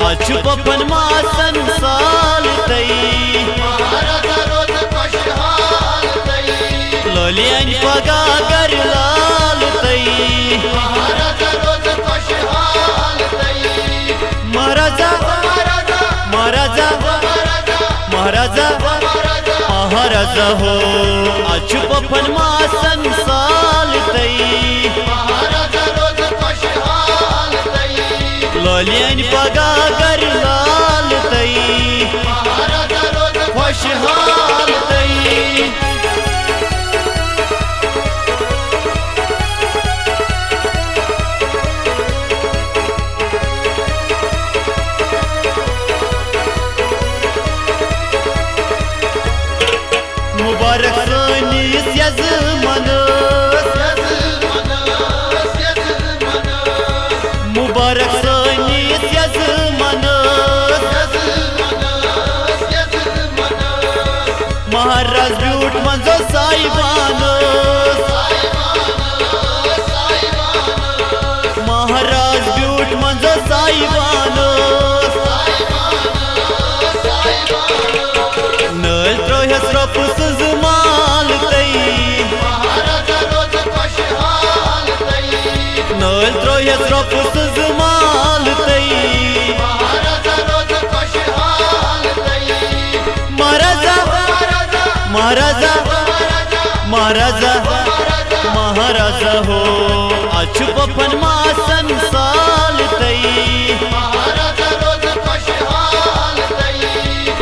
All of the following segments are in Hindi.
अच्छु पपन मासन साल तई लोलियन पगा कर लाल तई महाराजा महाराजा महाराजा महाराजा हो अच्छु पपन मासन साल तई लोलियन पगा कर लाल तई खुशहाल तई मुबारक सानिस यजमानस मुबारक सानिस यजमानस महाराज ब्यूट मंजो साहिबानस महाराज ब्यूट मंजो साहिबानस नल त्रोहस रपुस माल तई नल त्रोहस रपुस माल तई महाराजा महाराजा महाराजा महाराजा हो अच्छु पपन मासन साल तई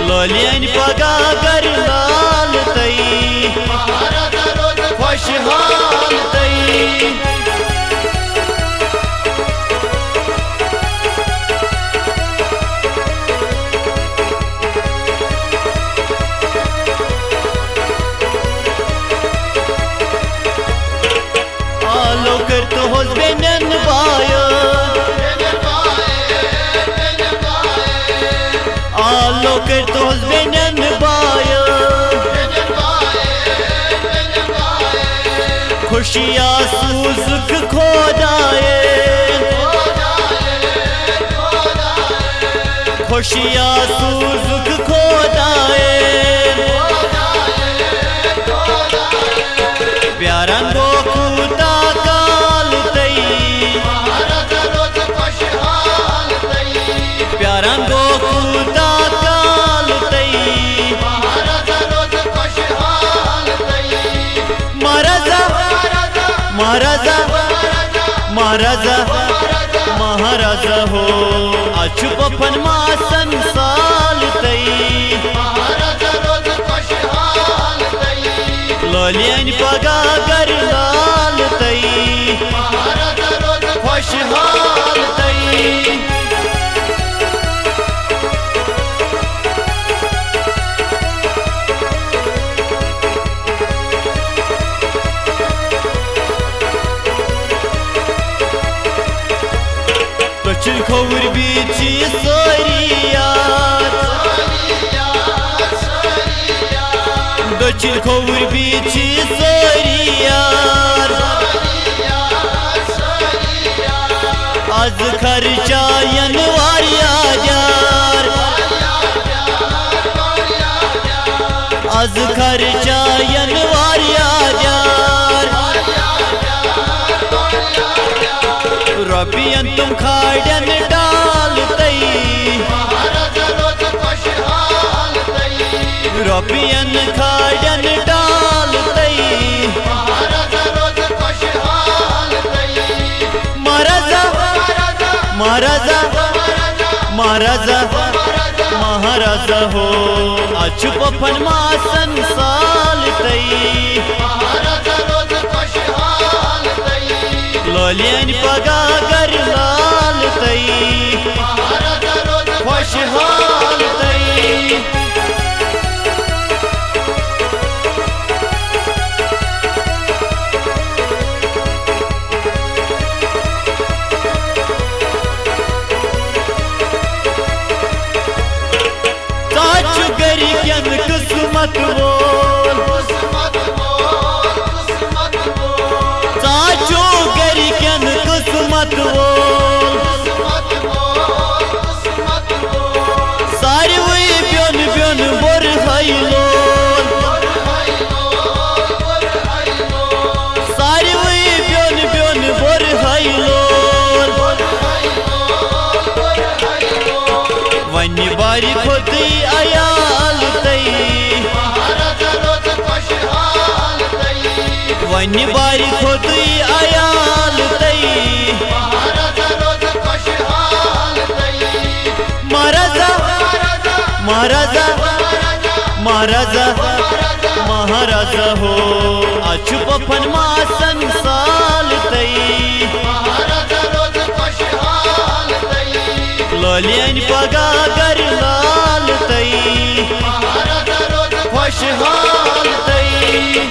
लोलियन पगा कर लाल तई खुशहाल तई आलो कर तो होस बेनन बाया आलो कर तो होस बेनन बाया खुशियाँ सूजुक खोदाए खुशियाँ सूजुक खोदाए प्यारा गोकुता काल तई प्यारा गोकुता काल तई महाराजा महाराजा महाराजा महाराजा हो अच्छु पपन मासन साल तई लोलियन पगा कर लाल तई खुशहाल तई दक्षिण खौर बीची सोरियात दक्षिण खौर बीची सोरियात आज खर्चा वारिया जार आज खर्चा वारिया जार रबियन तुम खाड़न डाल तई रबियन खाड़न डाल तई महाराजा महाराजा महाराजा महाराजा हो अच्छु पपन मासन साल तई लोलियन पगा कर लाल तई खुशहाल तई किस्मत बोल चाचो गरी किस्मत बोल पन्ने बारी खोतुई आयाल तई महाराजा महाराजा महाराजा महाराजा हो अच्छु पफन मासन साल तई लोलियन पगा कर लाल तई खुशहाल तई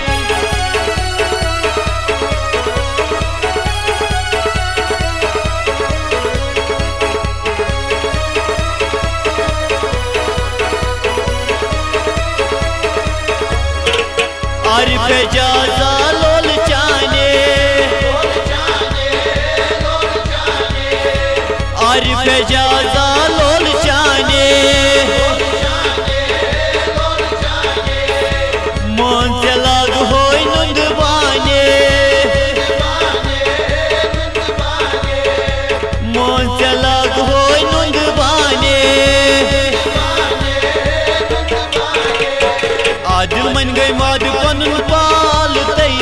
आरिफ जाजा लोल जाने आरिफ जाजा लोल जाने मन से लाग होय नुंदबाने मन से लाग होय नुंदबाने आदिल मन गई माद पनुन पाल तई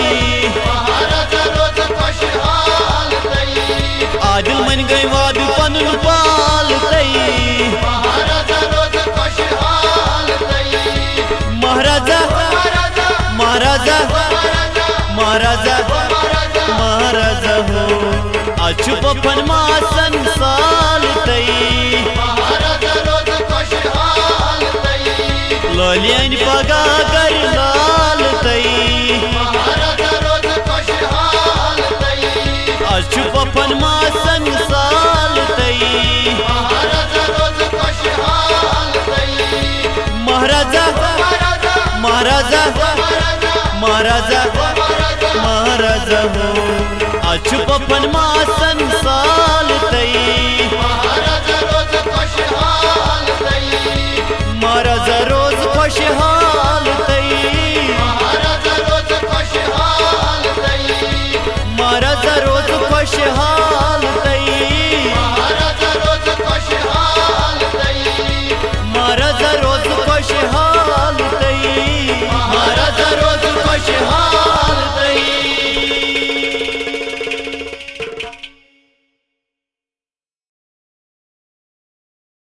आदिल मन गई माद पनुन पाल तई महाराजा महाराजा महाराजा महाराजा हो अच्छु पफन मासन साल तई लोलियन पगा कर लाल तई अच्छु पफन मासन साल तई महाराजा महाराजा महाराजा महाराजा हो अच्छु पफन मासन साल तई महाराजा रोज खुशहाल